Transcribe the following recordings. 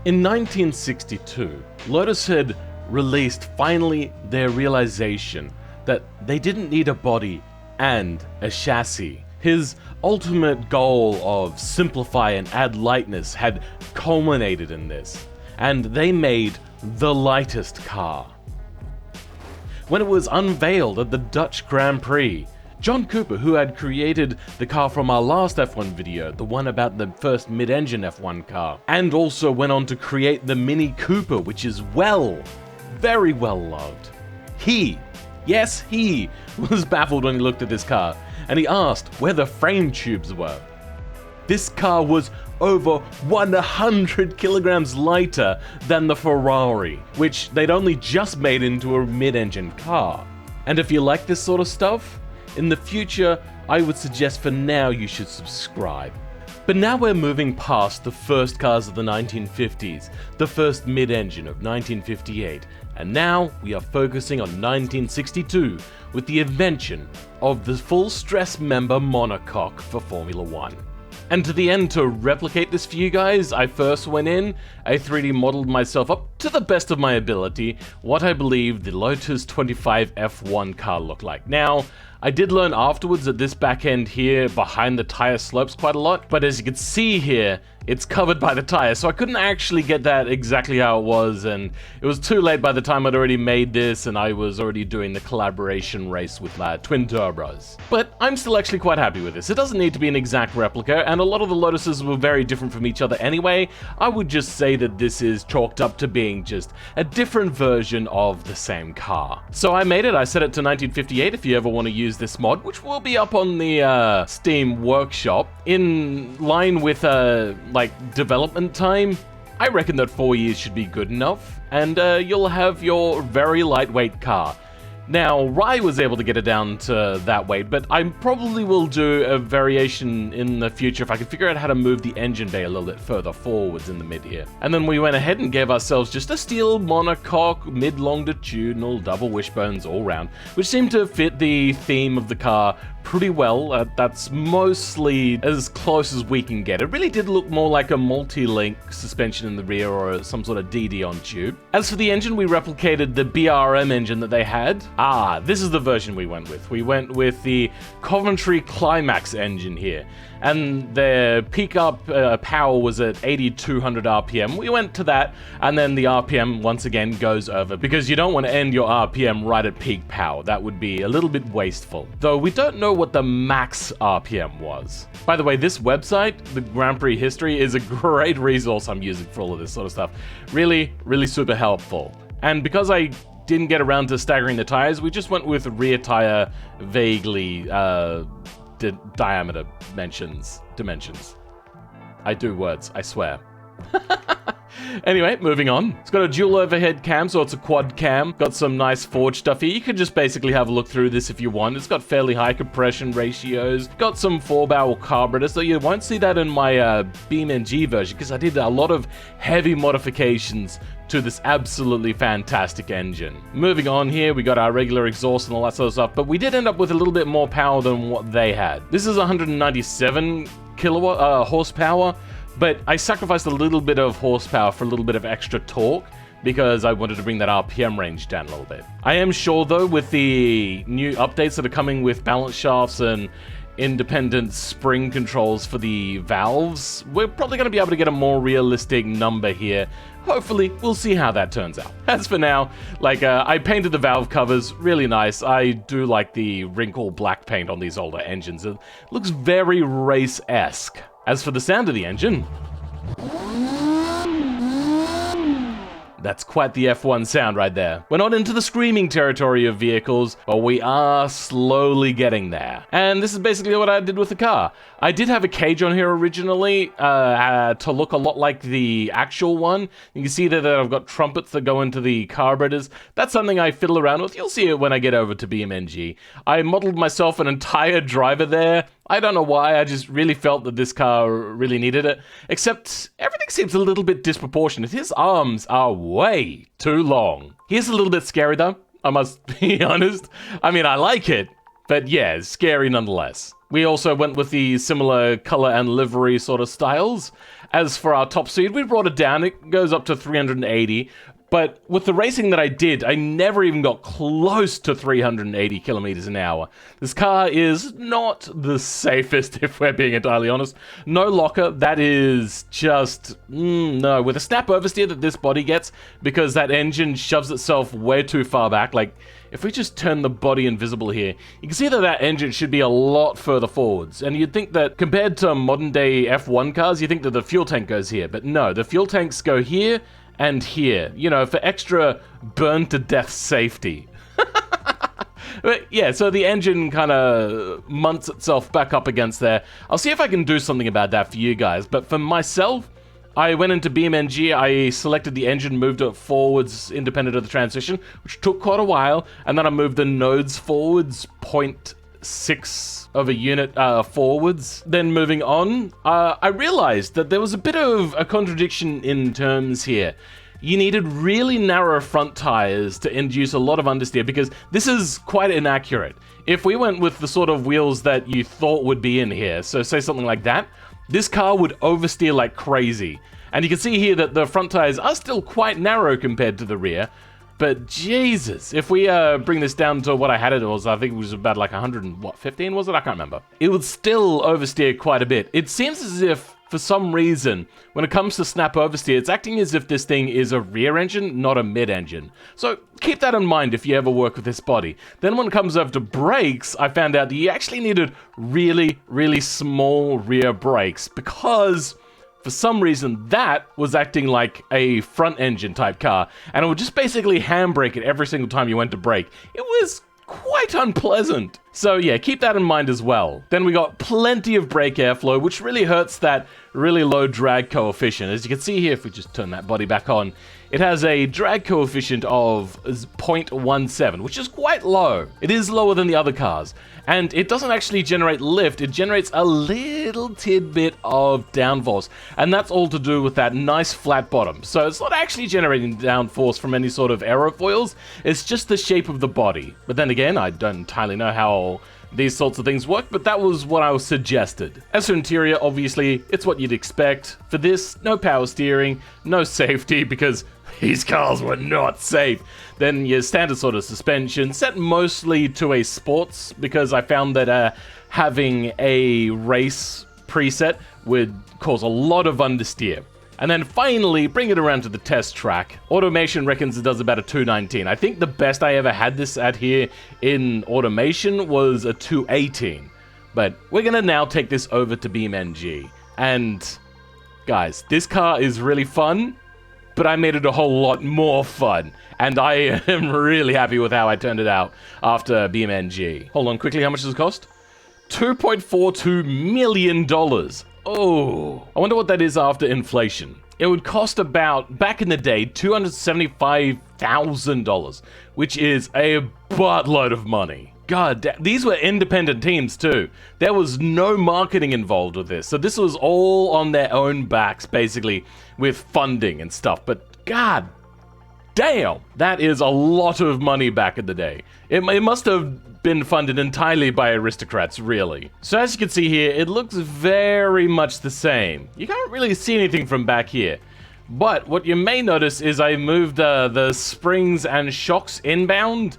In 1962, Lotus had released finally their realization that they didn't need a body and a chassis. His ultimate goal of simplify and add lightness had culminated in this, and they made the lightest car. When it was unveiled at the Dutch Grand Prix, John Cooper, who had created the car from our last F1 video, the one about the first mid-engine F1 car, and also went on to create the Mini Cooper, which is very well loved. Yes, he was baffled when he looked at this car, and he asked where the frame tubes were. This car was over 100 kilograms lighter than the Ferrari, which they'd only just made into a mid-engine car. And if you like this sort of stuff, in the future, I would suggest for now you should subscribe. But now we're moving past the first cars of the 1950s, the first mid-engine of 1958, and now we are focusing on 1962 with the invention of the full-stress member monocoque for Formula 1. And to the end, to replicate this for you guys, I first went in, I 3D modeled myself up to the best of my ability what I believe the Lotus 25 F1 car looked like. Now, I did learn afterwards that this back end here behind the tire slopes quite a lot, but as you can see here, it's covered by the tire, so I couldn't actually get that exactly how it was, and it was too late by the time I'd already made this, and I was already doing the collaboration race with TwinTurBros. But I'm still actually quite happy with this. It doesn't need to be an exact replica, and a lot of the Lotuses were very different from each other anyway. I would just say that this is chalked up to being just a different version of the same car. So I made it, I set it to 1958 if you ever want to use this mod, which will be up on the Steam workshop. In line with development time, I reckon that 4 years should be good enough, and you'll have your very lightweight car. Now, Rye was able to get it down to that weight, but I probably will do a variation in the future if I can figure out how to move the engine bay a little bit further forwards in the mid here. And then we went ahead and gave ourselves just a steel monocoque, mid-longitudinal, double wishbones all round, which seemed to fit the theme of the car pretty well. That's mostly as close as we can get. It really did look more like a multi-link suspension in the rear or some sort of DD on tube. As for the engine, we replicated the BRM engine that they had. This is the version we went with. We went with the Coventry Climax engine here, and their peak up power was at 8,200 RPM. We went to that, and then the RPM once again goes over, because you don't want to end your RPM right at peak power. That would be a little bit wasteful. Though we don't know what the max RPM was. By the way, this website, the Grand Prix History, is a great resource I'm using for all of this sort of stuff. Really, really super helpful. And because I didn't get around to staggering the tires, we just went with rear tire vaguely diameter dimensions. I do words, I swear. Anyway, moving on. It's got a dual overhead cam, so it's a quad cam. Got some nice forge stuff here. You can just basically have a look through this if you want. It's got fairly high compression ratios. Got some 4-barrel carburetors, so you won't see that in my BeamNG version, because I did a lot of heavy modifications to this absolutely fantastic engine. Moving on here, we got our regular exhaust and all that sort of stuff, but we did end up with a little bit more power than what they had. This is 197 horsepower, but I sacrificed a little bit of horsepower for a little bit of extra torque because I wanted to bring that RPM range down a little bit. I am sure though, with the new updates that are coming with balance shafts and independent spring controls for the valves, we're probably going to be able to get a more realistic number here. Hopefully, we'll see how that turns out. As for now, I painted the valve covers really nice. I do like the wrinkle black paint on these older engines. It looks very race-esque. As for the sound of the engine, that's quite the F1 sound right there. We're not into the screaming territory of vehicles, but we are slowly getting there. And this is basically what I did with the car. I did have a cage on here originally to look a lot like the actual one. You can see that I've got trumpets that go into the carburetors. That's something I fiddle around with. You'll see it when I get over to BeamNG. I modeled myself an entire driver there. I don't know why, I just really felt that this car really needed it. Except, everything seems a little bit disproportionate. His arms are way too long. He is a little bit scary though, I must be honest. I mean, I like it, But yeah, scary nonetheless. We also went with the similar color and livery sort of styles. As for our top speed, we brought it down. It goes up to 380. But with the racing that I did, I never even got close to 380 kilometers an hour. This car is not the safest, if we're being entirely honest. No locker, that is just, no. With a snap oversteer that this body gets, because that engine shoves itself way too far back, like, if we just turn the body invisible here, you can see that that engine should be a lot further forwards. And you'd think that compared to modern day F1 cars, you think that the fuel tank goes here. But no, the fuel tanks go here and here, you know, for extra burn to death safety. But yeah, so the engine kind of munts itself back up against there. I'll see if I can do something about that for you guys. But for myself, I went into BeamNG, I selected the engine, moved it forwards independent of the transition, which took quite a while, and then I moved the nodes forwards 0.6 of a unit forwards. Then moving on, I realized that there was a bit of a contradiction in terms here. You needed really narrow front tires to induce a lot of understeer, because this is quite inaccurate. If we went with the sort of wheels that you thought would be in here, so say something like that, this car would oversteer like crazy. And you can see here that the front tires are still quite narrow compared to the rear. But Jesus, if we bring this down to what I had it was, I think it was about like 115 was it? I can't remember. It would still oversteer quite a bit. It seems as if, for some reason, when it comes to snap oversteer, it's acting as if this thing is a rear engine, not a mid engine. So keep that in mind if you ever work with this body. Then when it comes over to brakes, I found out that you actually needed really, really small rear brakes, because for some reason that was acting like a front engine type car, and it would just basically handbrake it every single time you went to brake. It was quite unpleasant. So yeah, keep that in mind as well. Then we got plenty of brake airflow, which really hurts that really low drag coefficient. As you can see here, if we just turn that body back on, it has a drag coefficient of 0.17, which is quite low. It is lower than the other cars. And it doesn't actually generate lift, it generates a little tidbit of downforce. And that's all to do with that nice flat bottom. So it's not actually generating downforce from any sort of aerofoils, it's just the shape of the body. But then again, I don't entirely know how these sorts of things work, but that was what I was suggested. As for interior, obviously, it's what you'd expect. For this, no power steering, no safety, because these cars were not safe. Then your standard sort of suspension, set mostly to a sports, because I found that having a race preset would cause a lot of understeer. And then finally, bring it around to the test track. Automation reckons it does about a 219. I think the best I ever had this at here in automation was a 218. But we're gonna now take this over to BeamNG. And guys, this car is really fun, but I made it a whole lot more fun. And I am really happy with how I turned it out after BeamNG. Hold on quickly, how much does it cost? $2.42 million. Oh, I wonder what that is after inflation. It would cost about, back in the day, $275,000, which is a buttload of money. God damn, these were independent teams too. There was no marketing involved with this. So this was all on their own backs, basically, with funding and stuff. But god damn, that is a lot of money back in the day. It must have been funded entirely by aristocrats, really. So as you can see here, it looks very much the same. You can't really see anything from back here. But what you may notice is I moved the springs and shocks inbound,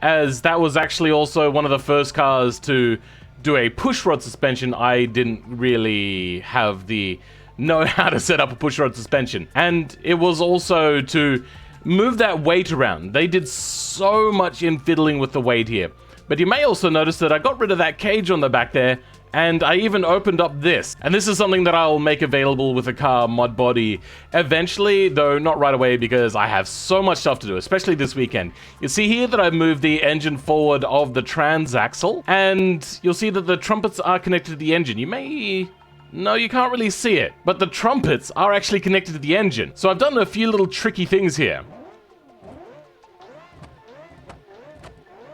as that was actually also one of the first cars to do a pushrod suspension. I didn't really have the know how to set up a pushrod suspension. And it was also to move that weight around. They did so much in fiddling with the weight here. But you may also notice that I got rid of that cage on the back there, and I even opened up this. And this is something that I'll make available with a car mod body eventually, though not right away because I have so much stuff to do, especially this weekend. You see here that I've moved the engine forward of the transaxle, and you'll see that the trumpets are connected to the engine. No, you can't really see it, but the trumpets are actually connected to the engine. So I've done a few little tricky things here.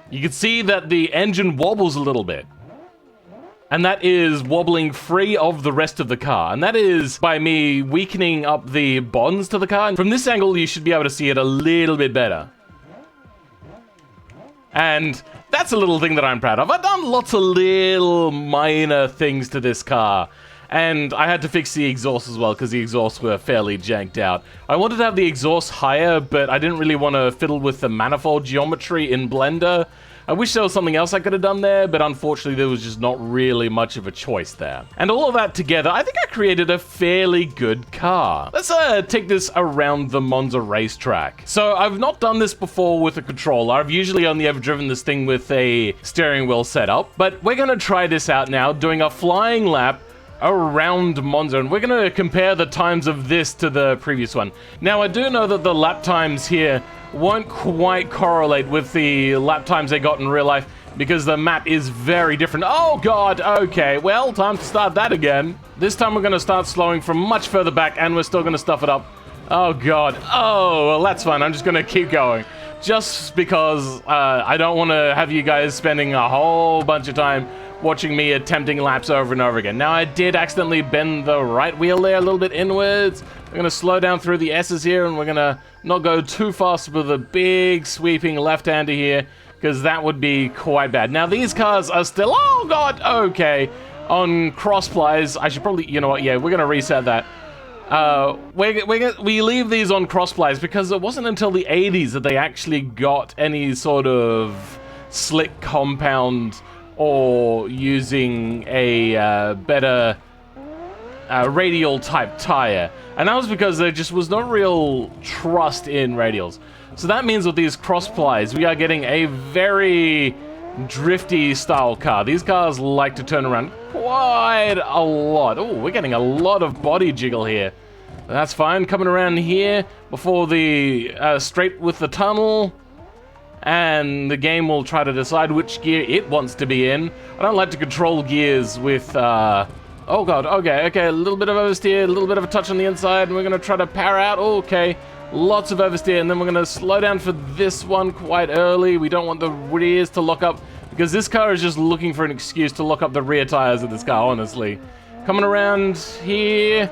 You can see that the engine wobbles a little bit. And that is wobbling free of the rest of the car. And that is by me weakening up the bonds to the car. And from this angle, you should be able to see it a little bit better. And that's a little thing that I'm proud of. I've done lots of little minor things to this car. And I had to fix the exhaust as well, because the exhausts were fairly janked out. I wanted to have the exhaust higher, but I didn't really want to fiddle with the manifold geometry in Blender. I wish there was something else I could have done there, but unfortunately there was just not really much of a choice there. And all of that together, I think I created a fairly good car. Let's take this around the Monza racetrack. So I've not done this before with a controller. I've usually only ever driven this thing with a steering wheel setup, but we're gonna try this out now, doing a flying lap around Monza, and we're going to compare the times of this to the previous one. Now, I do know that the lap times here won't quite correlate with the lap times they got in real life, because the map is very different. Oh god, okay, well, time to start that again. This time we're going to start slowing from much further back, and we're still going to stuff it up. Oh god, oh, well, that's fine. I'm just going to keep going. Just because I don't want to have you guys spending a whole bunch of time watching me attempting laps over and over again. Now, I did accidentally bend the right wheel there a little bit inwards. We're going to slow down through the S's here, and we're going to not go too fast with a big sweeping left-hander here, because that would be quite bad. Now, these cars are still, oh god, okay, on cross-plies. I should probably, you know what, yeah, we're going to reset that. We leave these on cross-plies because it wasn't until the 80s that they actually got any sort of slick compound or using a better radial type tire. And that was because there just was no real trust in radials. So that means with these cross plies, we are getting a very drifty style car. These cars like to turn around quite a lot. Oh, we're getting a lot of body jiggle here. That's fine. Coming around here before the straight with the tunnel. And the game will try to decide which gear it wants to be in. I don't like to control gears with, oh god, okay, a little bit of oversteer, a little bit of a touch on the inside, and we're gonna try to power out, okay, lots of oversteer, and then we're gonna slow down for this one quite early. We don't want the rears to lock up, because this car is just looking for an excuse to lock up the rear tires of this car, honestly. Coming around here,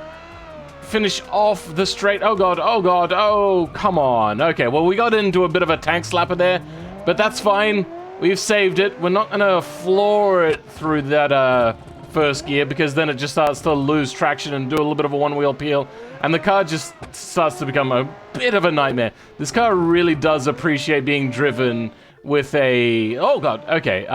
finish off the straight. Oh god, oh, come on. Okay, well, we got into a bit of a tank slapper there, but that's fine. We've saved it. We're not gonna floor it through that first gear, because then it just starts to lose traction and do a little bit of a one-wheel peel, and the car just starts to become a bit of a nightmare. This car really does appreciate being driven with a... Oh god, okay.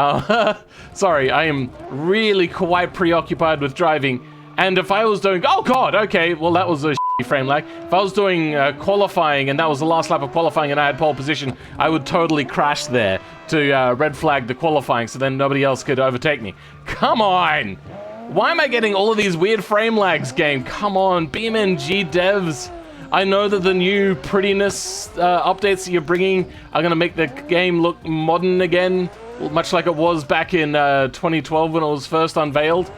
Sorry, I am really quite preoccupied with driving. And if I was doing, oh god, okay, well that was a shitty frame lag. If I was doing qualifying and that was the last lap of qualifying and I had pole position, I would totally crash there to red flag the qualifying, so then nobody else could overtake me. Come on! Why am I getting all of these weird frame lags, game? Come on, BeamNG devs. I know that the new prettiness updates that you're bringing are going to make the game look modern again, much like it was back in 2012 when it was first unveiled.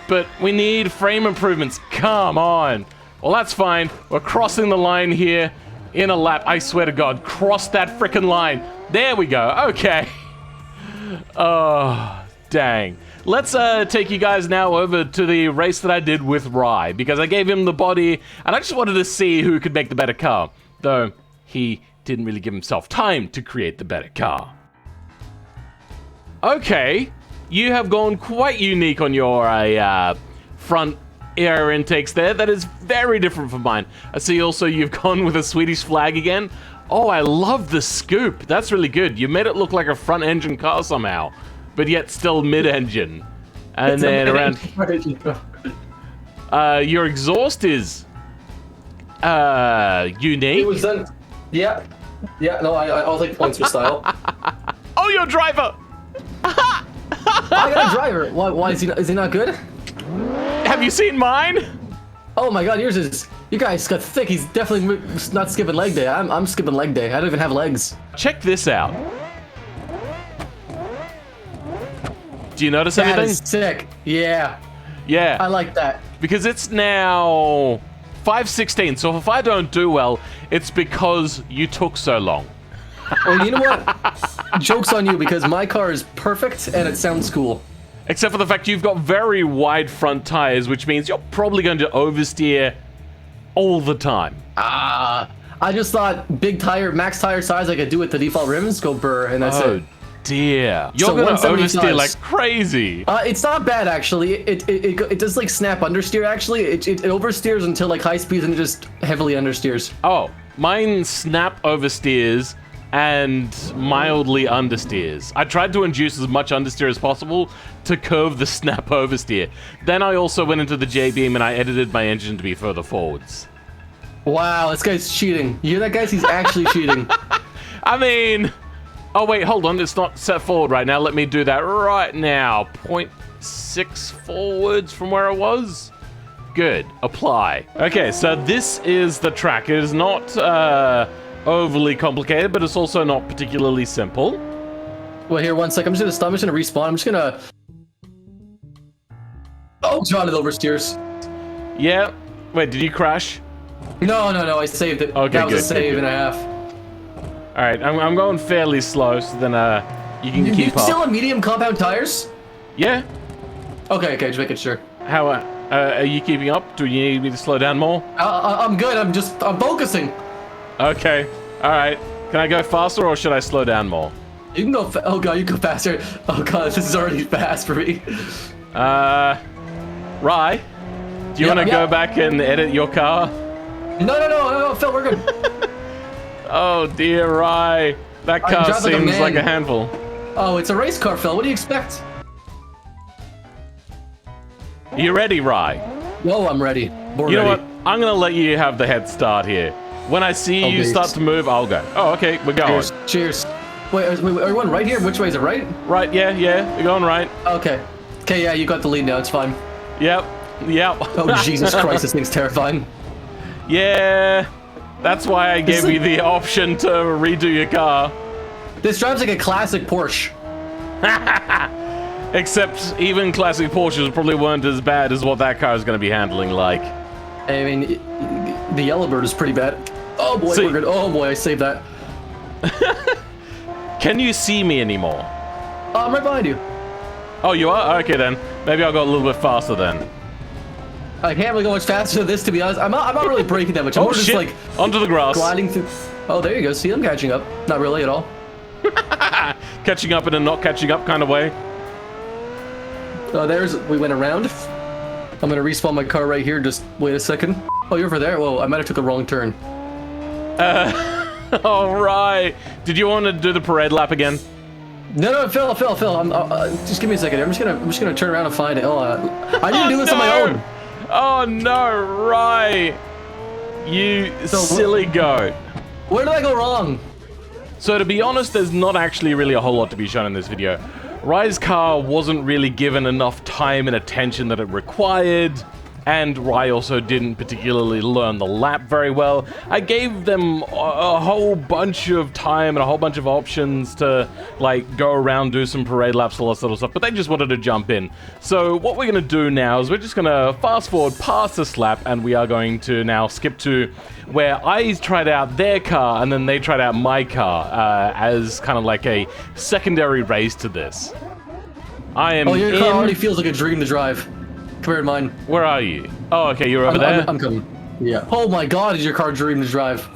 But we need frame improvements. Come on. Well, that's fine. We're crossing the line here in a lap. I swear to God, cross that frickin' line. There we go. Okay. Oh, dang. Let's take you guys now over to the race that I did with Rye, because I gave him the body, and I just wanted to see who could make the better car. Though, he didn't really give himself time to create the better car. Okay. You have gone quite unique on your front air intakes there. That is very different from mine. I see also you've gone with a Swedish flag again. Oh, I love the scoop. That's really good. You made it look like a front engine car somehow, but yet still mid-engine. And it's then around... your exhaust is unique. It was done. Yeah, no, I'll take points for style. Oh, you're a driver! I got a driver. Why is he not good? Have you seen mine? Oh my god, yours is... You guys got thick. He's definitely not skipping leg day. I'm skipping leg day. I don't even have legs. Check this out. Do you notice anything? That is sick. Yeah. Yeah. I like that. Because it's now 5:16, so if I don't do well, it's because you took so long. Well, you know what? Joke's on you, because my car is perfect and it sounds cool. Except for the fact you've got very wide front tires, which means you're probably going to oversteer all the time. I I just thought big tire, max tire size I could do with the default rims, go burr, and that's it. Dear. You're So gonna 175. oversteer like crazy. It's not bad actually. It does like snap understeer actually. It oversteers until like high speeds and it just heavily understeers. Oh, mine snap oversteers and mildly understeers. I tried to induce as much understeer as possible to curve the snap oversteer. Then I also went into the J-beam and I edited my engine to be further forwards. Wow, this guy's cheating. You hear that, guys? He's actually cheating. I mean... Oh, wait, hold on. It's not set forward right now. Let me do that right now. 0.6 forwards from where I was. Good. Apply. Okay, so this is the track. It is not overly complicated, but it's also not particularly simple. Well, here, one sec. I'm just gonna stop. I'm just gonna respawn. I'm just gonna... Oh, John, it oversteers. Yeah. Wait, did you crash? No. I saved it. Okay, that was good, a save good. and a half. All right, I'm going fairly slow, so then you can keep up. Still on medium compound tires? Yeah. Okay, just making sure. How are you keeping up? Do you need me to slow down more? I'm good. I'm focusing. Okay. All right. Can I go faster or should I slow down more? You can go. Oh god, you go faster. Oh god, this is already fast for me. Rye, do you want to go back and edit your car? No, Phil, we're good. Oh dear, Rye. That car seems like a handful. Oh, it's a race car, Phil. What do you expect? Are you ready, Rye? Oh, I'm ready. You know what? I'm gonna let you have the head start here. When I see you start to move, I'll go. Oh, okay, we're going. Cheers. Wait, are we going right here? Which way is it, right? Right, yeah, we're going right. Okay, yeah, you got the lead now. It's fine. Yep. Oh, Jesus Christ, this thing's terrifying. Yeah. That's why I gave you the option to redo your car. This drives like a classic Porsche. Except even classic Porsches probably weren't as bad as what that car is going to be handling like. I mean, the Yellowbird is pretty bad. Oh boy, we're good. Oh boy, I saved that. Can you see me anymore? I'm right behind you. Oh, you are? Okay then. Maybe I'll go a little bit faster then. I can't really go much faster than this, to be honest. I'm not really braking that much. I'm more just like onto the grass, gliding through. Oh, there you go. See, I'm catching up. Not really at all. Catching up in a not catching up kind of way. Oh, we went around. I'm gonna respawn my car right here. Just wait a second. Oh, you're over there. Whoa, I might have took a wrong turn. All right. Did you want to do the parade lap again? No, Phil. Just give me a second. I'm just gonna turn around and find it. Oh, I didn't do this on my own. Oh no, right. You silly goat. Where did I go wrong? So to be honest, there's not actually really a whole lot to be shown in this video. Rye's car wasn't really given enough time and attention that it required, and Rye also didn't particularly learn the lap very well. I gave them a whole bunch of time and a whole bunch of options to like go around, do some parade laps, all that sort of stuff, but they just wanted to jump in. So what we're gonna do now is we're just gonna fast forward past this lap, and we are going to now skip to where I tried out their car and then they tried out my car as kind of like a secondary race to this. I am. Oh, your car already feels like a dream to drive. Come here, mine. Where are you? Oh, okay, you're over there. I'm coming. Yeah. Oh my God, is your car a dream to drive?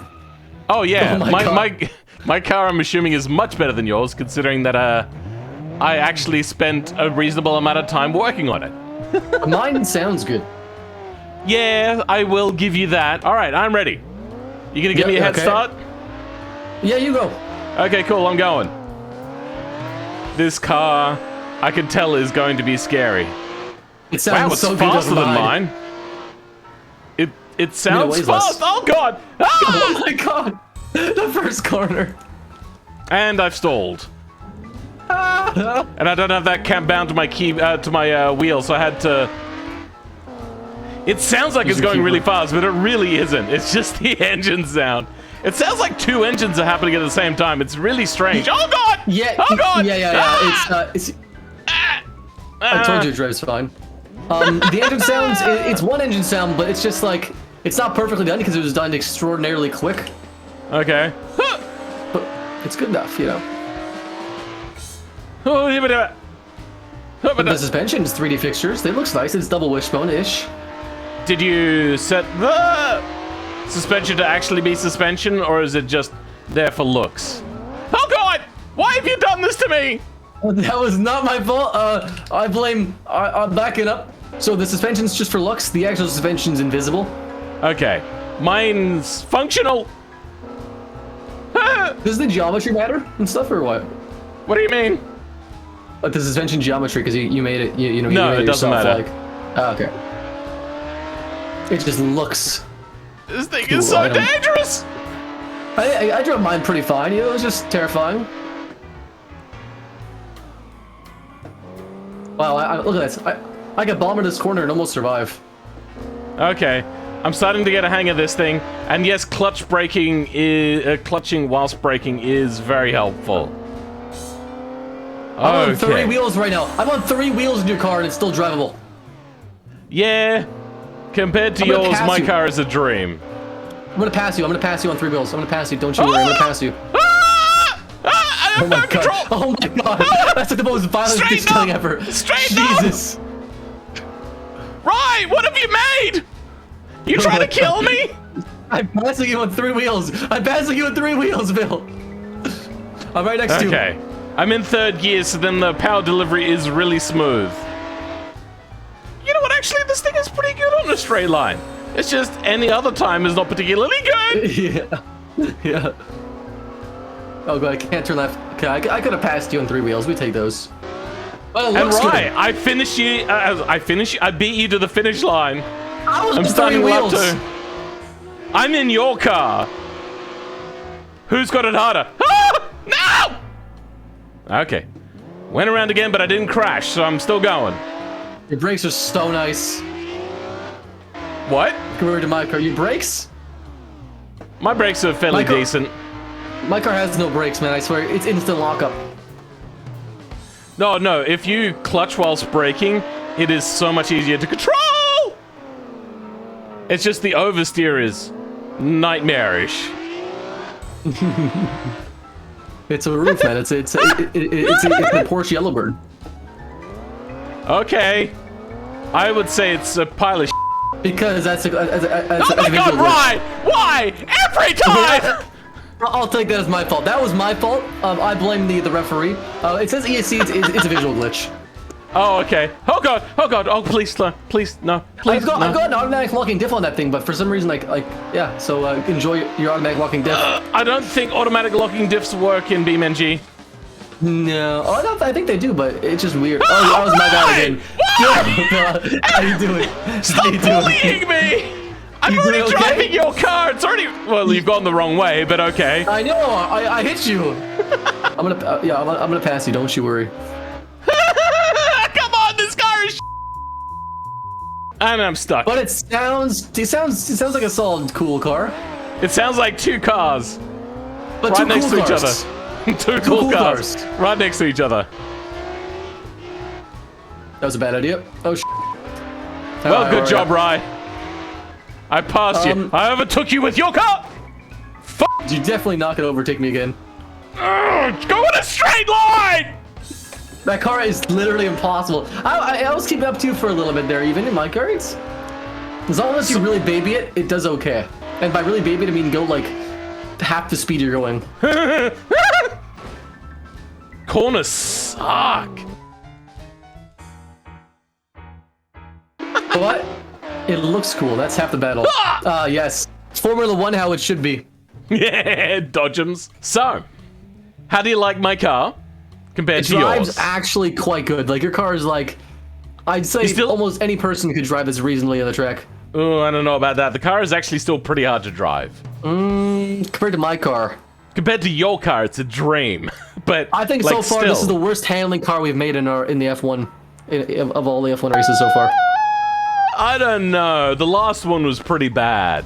Oh yeah, Oh, my car, I'm assuming, is much better than yours, considering that I actually spent a reasonable amount of time working on it. Mine sounds good. Yeah, I will give you that. All right, I'm ready. You gonna give me a head start? Yeah, you go. Okay, cool. I'm going. This car, I can tell, is going to be scary. It sounds wow, it's so faster good than mine. It sounds fast. Oh god! Ah! Oh my god! The first corner. And I've stalled. And I don't have that cam bound to my key to my wheel, so I had to. It sounds like it's going really fast, but it really isn't. It's just the engine sound. It sounds like two engines are happening at the same time. It's really strange. Oh god! Yeah. Oh god! Yeah. Ah! I told you it drives fine. The engine sounds, it's one engine sound, but it's just like, it's not perfectly done because it was done extraordinarily quick. Okay. But it's good enough, you know. The suspension's 3D fixtures. It looks nice. It's double wishbone-ish. Did you set the... suspension to actually be suspension, or is it just there for looks? Oh God! Why have you done this to me? That was not my fault. I'm backing up. So the suspension's just for looks. The actual suspension's invisible. Okay. Mine's functional. Does the geometry matter and stuff, or what? What do you mean? Like the suspension geometry, because you made it. You know. You No, made it doesn't yourself, matter. Like, okay. It just looks. This thing is so dangerous. I drove mine pretty fine. You know, it was just terrifying. Wow! Look at this. I got bombed in this corner and almost survive. Okay. I'm starting to get a hang of this thing, and yes, clutch braking is clutching whilst braking is very helpful. I'm on 3 wheels right now. I'm on 3 wheels in your car, and it's still drivable. Yeah, compared to yours, my car is a dream. I'm gonna pass you. I'm gonna pass you on 3 wheels. I'm gonna pass you. Don't you worry. I'm gonna pass you. I have no control. Oh my god! That's like the most violent ditch killing ever. Straighten up! Jesus! Right, what have you made? You trying to kill me? I'm passing you on 3 wheels. I'm passing you on 3 wheels, Bill. I'm right next to you. Okay. I'm in 3rd gear, so then the power delivery is really smooth. You know what? Actually, this thing is pretty good on a straight line. It's just any other time is not particularly good. Yeah. Oh god, I can't turn left. Okay, I could have passed you on 3 wheels. We take those. Oh, and right, I finished you. I beat you to the finish line. I'm starting lap 2. I'm in your car. Who's got it harder? Ah! No! Okay. Went around again, but I didn't crash, so I'm still going. Your brakes are so nice. What? Compared to my car, your brakes? My brakes are fairly decent. My car has no brakes, man. I swear, it's instant lockup. No. If you clutch whilst braking, it is so much easier to control. It's just the oversteer is nightmarish. It's a roof, man. It's a Porsche Yellowbird. Okay. I would say it's a pile of because that's oh my god, why? Every time! I'll take that as my fault. That was my fault. I blame the referee. It says ESC, it's a visual glitch. Oh, okay. Oh god, oh please, no, please, no. I've got an automatic locking diff on that thing, but for some reason, yeah, so enjoy your automatic locking diff. I don't think automatic locking diffs work in BeamNG. No, I think they do, but it's just weird. Oh, that was my bad again. How you doing? Stop bullying me! I'm already driving your car. It's already. Well, you've gone the wrong way, but okay. I know. I hit you. I'm gonna pass you. Don't you worry. Come on, this car is. And I'm stuck. But it sounds like a solid, cool car. It sounds like 2 cars. But right next to each other. 2 cool cars. Right next to each other. That was a bad idea. Oh, well, good job, Rye. I passed you. I overtook you with your car. You're definitely not gonna overtake me again. Go in a straight line. That car is literally impossible. I was keeping up to you for a little bit there, even in my car. As long as you really baby it, it does okay. And by really baby it, I mean go like half the speed you're going. Corners suck. What? It looks cool. That's half the battle. Yes. It's Formula 1 how it should be. Yeah, dodgems. So, how do you like my car compared to yours? It drives actually quite good. Like, your car is like, I'd say almost any person could drive this reasonably on the track. Oh, I don't know about that. The car is actually still pretty hard to drive. Compared to my car. Compared to your car, it's a dream. But I think so far this is the worst handling car we've made in the F1 of all the F1 races so far. I don't know. The last one was pretty bad.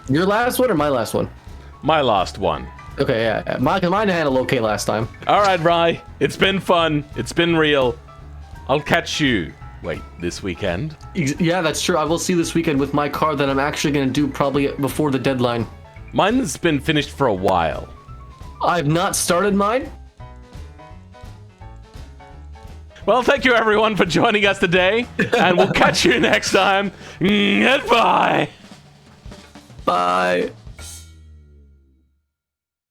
Your last one or my last one? My last one. Okay, yeah. Mine handled okay last time. All right, Rye. It's been fun. It's been real. I'll catch you. Wait, this weekend? Yeah, that's true. I will see you this weekend with my car that I'm actually going to do probably before the deadline. Mine's been finished for a while. I've not started mine. Well, thank you everyone for joining us today, and we'll catch you next time. Goodbye. Bye.